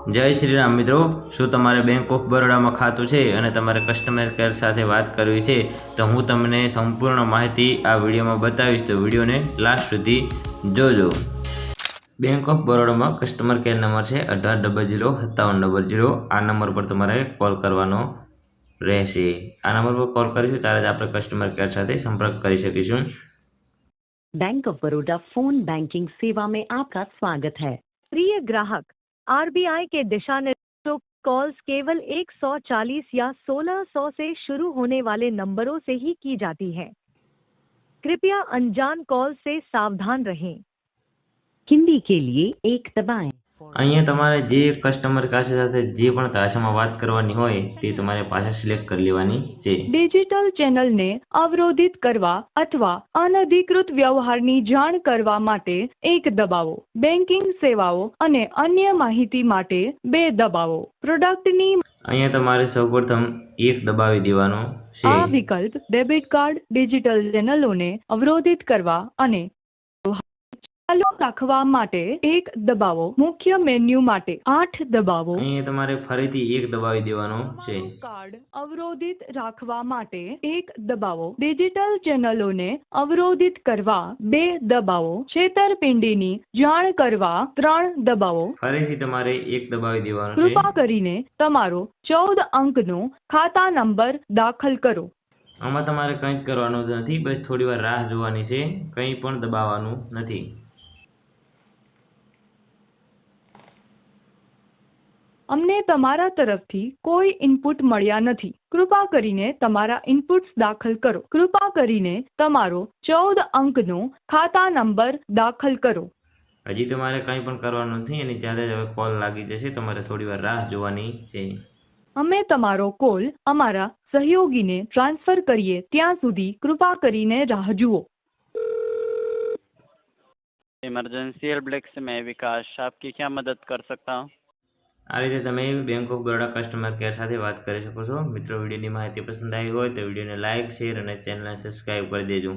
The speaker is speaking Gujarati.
जय श्री राम मित्रों, शू तमारे बैंक ऑफ बरोड़ा में खातुं छे अने तमारे कस्टमर केर साथे बात करवी छे तो हूँ तमने संपूर्ण माहिती आ विडियो में बतावीश, तो विडियो ने लास्ट सुधी जोजो। बैंक ऑफ बरोड़ा में कस्टमर केर नंबर है 18005700। आ नंबर पर तमारे कॉल करवानो रहेशे। आ नंबर पर कॉल करीशुं त्यारे ज आपणे कस्टमर केर साथे संपर्क करी शकीशुं। Bank of Baroda phone banking सेवा में आपका स्वागत है। प्रिय ग्राहक, आरबीआई के दिशा निर्देशों कॉल्स केवल 140 या 1600 से शुरू होने वाले नंबरों से ही की जाती है। कृपया अनजान कॉल से सावधान रहें। हिंदी के लिए 1 दबाएं। अहींया तमारे जे कस्टमर પાસે સાથે જે પણ ભાષામાં વાત કરવાની હોય તે તમારે ભાષા સિલેક્ટ કરી લેવાની છે। ડિજિટલ ચેનલને અવરોધિત કરવા અથવા અનધિકૃત વ્યવહારની જાણ કરવા માટે 1 દબાવો। બેન્કિંગ સેવાઓ અને અન્ય માહિતી માટે 2 દબાવો। પ્રોડક્ટની અહીંયા તમારે સૌપ્રથમ 1 દબાવી દેવાનો છે। આ વિકલ્પ ડેબિટ કાર્ડ ડિજિટલ ચેનલોને અવરોધિત કરવા અને ચાલુ રાખવા માટે 1 દબાવો। મુખ્ય મેન્યુ માટે 8 દબાવો। અહીંયા તમારે ફરીથી 1 દબાવી દેવાનો છે। કાર્ડ અવરોધિત રાખવા માટે 1 દબાવો। ડિજિટલ ચેનલોને અવરોધિત કરવા 2 દબાવો। છેતરપિંડીની જાણ કરવા 3 દબાવો। ફરીથી તમારે 1 દબાવી દેવાનો છે। કૃપા કરીને તમારો 14 અંકનો ખાતા નંબર દાખલ કરો। આમાં તમારે કંઈ જ કરવાનું નથી, બસ થોડીવાર રાહ જોવાની છે, કંઈ પણ દબાવવાનું નથી। અમને તમારા તરફથી કોઈ ઇનપુટ મળ્યા નથી। કૃપા કરીને તમારા ઇનપુટ્સ દાખલ કરો। કૃપા કરીને તમારો 14 અંકનો ખાતા નંબર દાખલ કરો। હજી તમારે કંઈ પણ કરવાનું નથી અને ત્યારે જ હવે કોલ લાગી જશે, તમારે થોડીવાર રાહ જોવાની છે। અમે તમારો કોલ અમારા સહયોગીને ટ્રાન્સફર કરીએ ત્યાં સુધી કૃપા કરીને રાહ જુઓ। इमरजेंसी हेल्प डेस्क से मैं विकास आपकी क्या मदद कर सकता हूँ। आ रीते तमे bank of Baroda customer care साथे बात करी शको छो। मित्रों, विडियोनी माहिती पसंद आई होय तो विडियोने लाइक, शेर और चेनल ने सब्सक्राइब कर देजो।